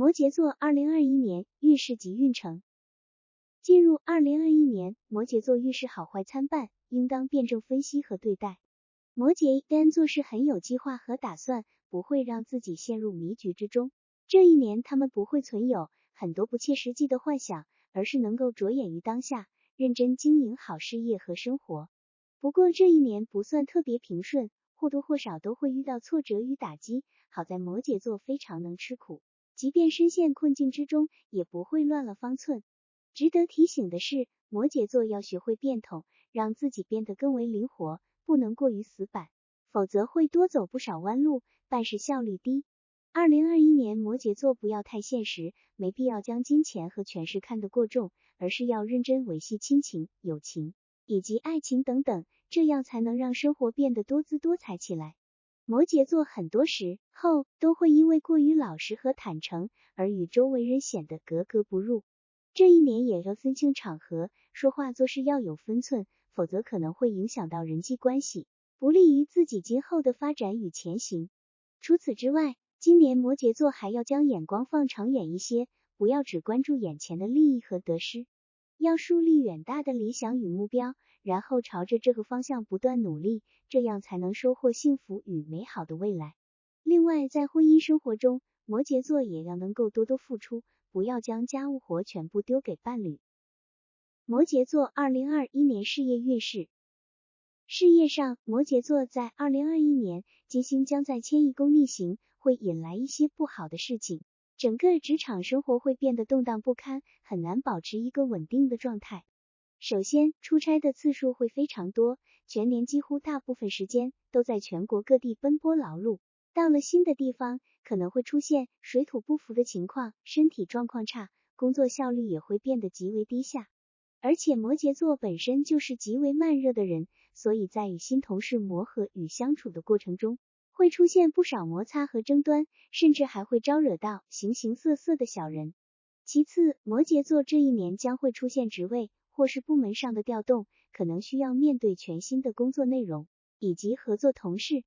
摩羯座2021年运势及运程。进入2021年，摩羯座运势好坏参半，应当辩证分析和对待。摩羯干做事很有计划和打算，不会让自己陷入迷局之中。这一年他们不会存有很多不切实际的幻想，而是能够着眼于当下，认真经营好事业和生活。不过这一年不算特别平顺，或多或少都会遇到挫折与打击，好在摩羯座非常能吃苦，即便深陷困境之中，也不会乱了方寸。值得提醒的是，摩羯座要学会变通，让自己变得更为灵活，不能过于死板，否则会多走不少弯路，办事效率低。2021年摩羯座不要太现实，没必要将金钱和权势看得过重，而是要认真维系亲情、友情以及爱情等等，这样才能让生活变得多姿多彩起来。摩羯座很多时候都会因为过于老实和坦诚而与周围人显得格格不入。这一年也要分清场合，说话做事要有分寸，否则可能会影响到人际关系，不利于自己今后的发展与前行。除此之外，今年摩羯座还要将眼光放长远一些，不要只关注眼前的利益和得失，要树立远大的理想与目标，然后朝着这个方向不断努力，这样才能收获幸福与美好的未来。另外，在婚姻生活中，摩羯座也要能够多多付出，不要将家务活全部丢给伴侣。摩羯座2021年事业运势。事业上，摩羯座在2021年，金星将在迁移宫逆行，会引来一些不好的事情，整个职场生活会变得动荡不堪，很难保持一个稳定的状态。首先，出差的次数会非常多，全年几乎大部分时间都在全国各地奔波劳碌，到了新的地方，可能会出现水土不服的情况，身体状况差，工作效率也会变得极为低下。而且摩羯座本身就是极为慢热的人，所以在与新同事磨合与相处的过程中，会出现不少摩擦和争端，甚至还会招惹到形形色色的小人。其次，摩羯座这一年将会出现职位或是部门上的调动，可能需要面对全新的工作内容以及合作同事，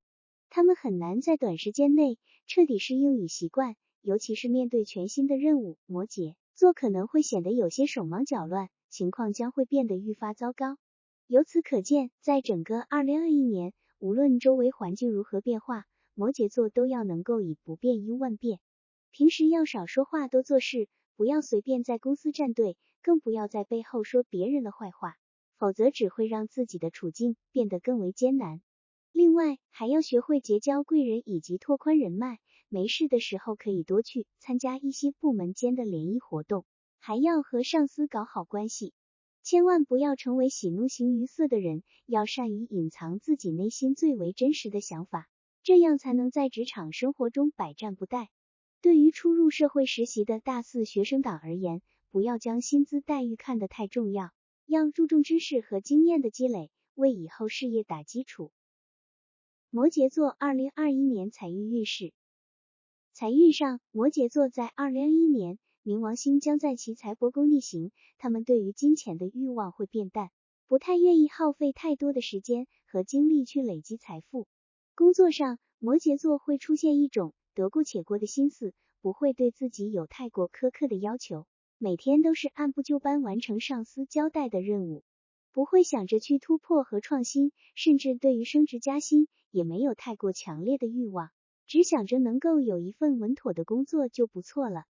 他们很难在短时间内彻底适应与习惯，尤其是面对全新的任务，摩羯座可能会显得有些手忙脚乱，情况将会变得愈发糟糕。由此可见，在整个2021年，无论周围环境如何变化，摩羯座都要能够以不变应万变。平时要少说话多做事，不要随便在公司站队，更不要在背后说别人的坏话，否则只会让自己的处境变得更为艰难。另外，还要学会结交贵人以及拓宽人脉，没事的时候可以多去参加一些部门间的联谊活动，还要和上司搞好关系。千万不要成为喜怒形于色的人，要善于隐藏自己内心最为真实的想法，这样才能在职场生活中百战不殆。对于初入社会实习的大四学生党而言，不要将薪资待遇看得太重要，要注重知识和经验的积累，为以后事业打基础。摩羯座2021年财运运势。财运上，摩羯座在2021年，冥王星将在其财帛宫逆行，他们对于金钱的欲望会变淡，不太愿意耗费太多的时间和精力去累积财富。工作上，摩羯座会出现一种得过且过的心思，不会对自己有太过苛刻的要求，每天都是按部就班完成上司交代的任务，不会想着去突破和创新，甚至对于升职加薪也没有太过强烈的欲望，只想着能够有一份稳妥的工作就不错了。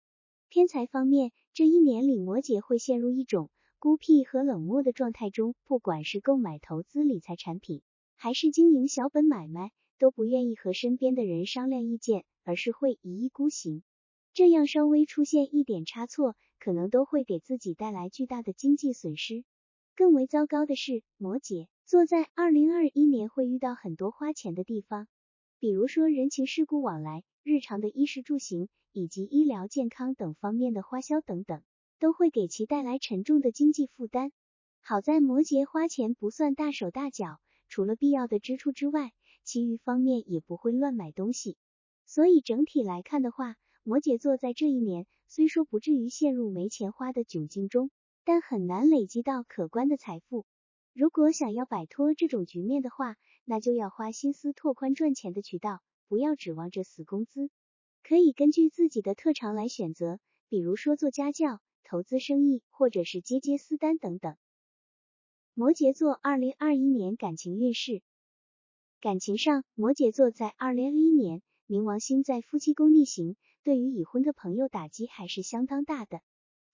偏财方面，这一年里摩羯会陷入一种孤僻和冷漠的状态中，不管是购买投资理财产品，还是经营小本买卖，都不愿意和身边的人商量意见，而是会一意孤行。这样稍微出现一点差错，可能都会给自己带来巨大的经济损失。更为糟糕的是，摩羯座在2021年会遇到很多花钱的地方，比如说人情世故往来、日常的衣食住行以及医疗健康等方面的花销等等，都会给其带来沉重的经济负担。好在摩羯花钱不算大手大脚，除了必要的支出之外，其余方面也不会乱买东西。所以整体来看的话，摩羯座在这一年虽说不至于陷入没钱花的窘境中，但很难累积到可观的财富。如果想要摆脱这种局面的话，那就要花心思拓宽赚钱的渠道，不要指望着死工资。可以根据自己的特长来选择，比如说做家教、投资生意，或者是接私单等等。摩羯座2021年感情运势。感情上，摩羯座在2021年冥王星在夫妻宫逆行，对于已婚的朋友打击还是相当大的。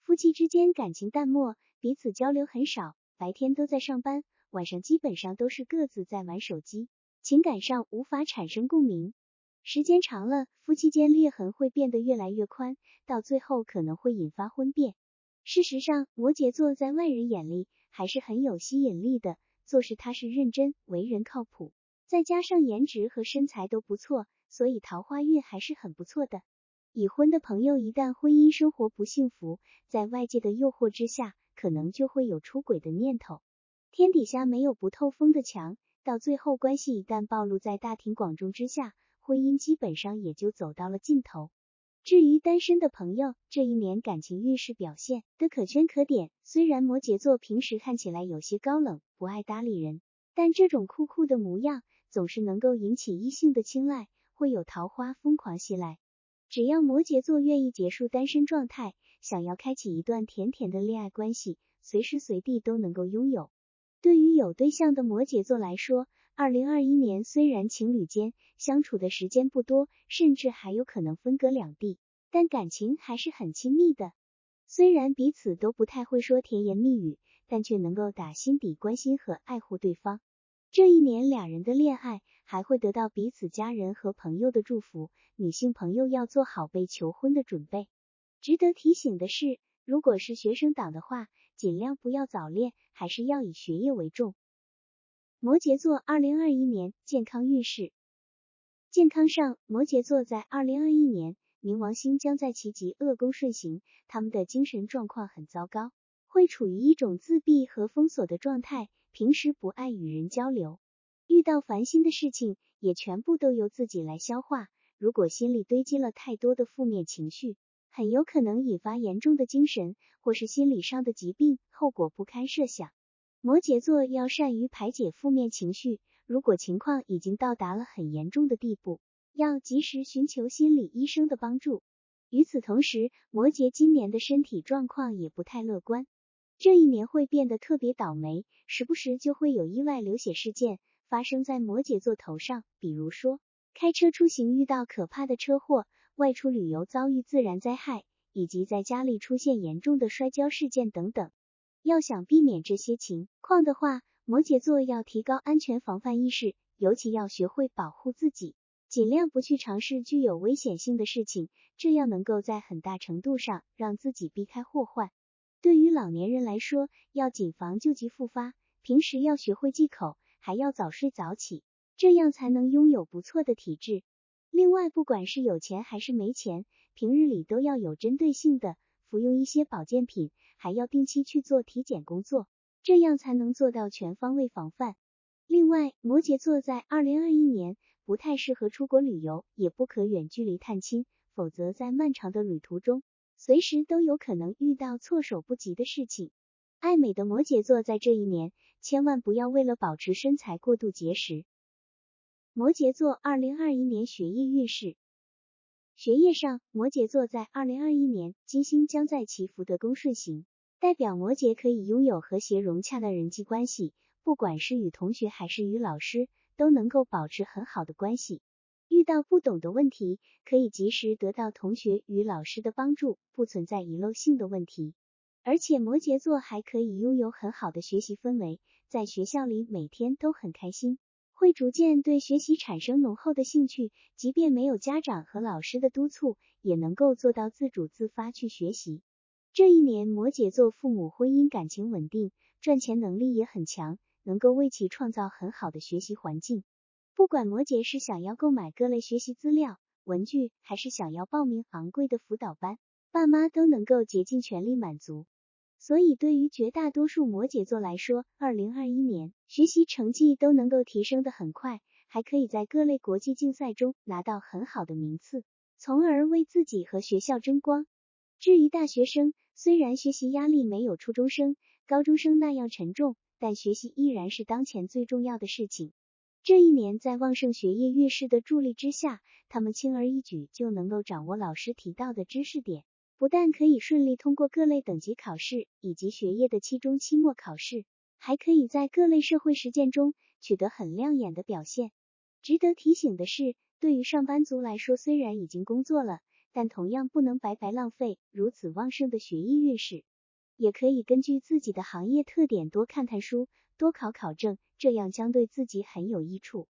夫妻之间感情淡漠，彼此交流很少，白天都在上班，晚上基本上都是各自在玩手机，情感上无法产生共鸣。时间长了，夫妻间裂痕会变得越来越宽，到最后可能会引发婚变。事实上，摩羯座在外人眼里还是很有吸引力的，做事踏实认真，为人靠谱，再加上颜值和身材都不错，所以桃花运还是很不错的。已婚的朋友一旦婚姻生活不幸福，在外界的诱惑之下，可能就会有出轨的念头。天底下没有不透风的墙，到最后关系一旦暴露在大庭广众之下，婚姻基本上也就走到了尽头。至于单身的朋友，这一年感情运势表现的可圈可点。虽然摩羯座平时看起来有些高冷，不爱搭理人，但这种酷酷的模样总是能够引起异性的青睐，会有桃花疯狂袭来。只要摩羯座愿意结束单身状态，想要开启一段甜甜的恋爱关系，随时随地都能够拥有。对于有对象的摩羯座来说，2021年虽然情侣间相处的时间不多，甚至还有可能分隔两地，但感情还是很亲密的。虽然彼此都不太会说甜言蜜语，但却能够打心底关心和爱护对方。这一年俩人的恋爱还会得到彼此家人和朋友的祝福，女性朋友要做好被求婚的准备。值得提醒的是，如果是学生党的话，尽量不要早恋，还是要以学业为重。摩羯座2021年健康运势。健康上，摩羯座在2021年冥王星将在其极恶宫顺行，他们的精神状况很糟糕，会处于一种自闭和封锁的状态，平时不爱与人交流，遇到烦心的事情也全部都由自己来消化，如果心里堆积了太多的负面情绪，很有可能引发严重的精神或是心理上的疾病，后果不堪设想。摩羯座要善于排解负面情绪，如果情况已经到达了很严重的地步，要及时寻求心理医生的帮助。与此同时，摩羯今年的身体状况也不太乐观，这一年会变得特别倒霉，时不时就会有意外流血事件发生在摩羯座头上，比如说开车出行遇到可怕的车祸，外出旅游遭遇自然灾害，以及在家里出现严重的摔跤事件等等。要想避免这些情况的话，摩羯座要提高安全防范意识，尤其要学会保护自己，尽量不去尝试具有危险性的事情，这样能够在很大程度上让自己避开祸患。对于老年人来说，要谨防旧疾复发，平时要学会忌口，还要早睡早起，这样才能拥有不错的体质。另外，不管是有钱还是没钱，平日里都要有针对性的服用一些保健品，还要定期去做体检工作，这样才能做到全方位防范。另外，摩羯座在2021年不太适合出国旅游，也不可远距离探亲，否则在漫长的旅途中，随时都有可能遇到措手不及的事情。爱美的摩羯座在这一年千万不要为了保持身材过度节食。摩羯座2021年学业运势。学业上，摩羯座在2021年金星将在其福德宫顺行，代表摩羯可以拥有和谐融洽的人际关系，不管是与同学还是与老师，都能够保持很好的关系。遇到不懂的问题，可以及时得到同学与老师的帮助，不存在遗漏性的问题。而且摩羯座还可以拥有很好的学习氛围，在学校里每天都很开心，会逐渐对学习产生浓厚的兴趣，即便没有家长和老师的督促，也能够做到自主自发去学习。这一年，摩羯座父母婚姻感情稳定，赚钱能力也很强，能够为其创造很好的学习环境。不管摩羯是想要购买各类学习资料、文具，还是想要报名昂贵的辅导班，爸妈都能够竭尽全力满足。所以对于绝大多数摩羯座来说，2021年学习成绩都能够提升得很快，还可以在各类国际竞赛中拿到很好的名次，从而为自己和学校争光。至于大学生，虽然学习压力没有初中生、高中生那样沉重，但学习依然是当前最重要的事情。这一年在旺盛学业运势的助力之下，他们轻而易举就能够掌握老师提到的知识点，不但可以顺利通过各类等级考试以及学业的期中、期末考试，还可以在各类社会实践中取得很亮眼的表现。值得提醒的是，对于上班族来说，虽然已经工作了，但同样不能白白浪费如此旺盛的学业运势，也可以根据自己的行业特点多看看书，多考考证，这样将对自己很有益处。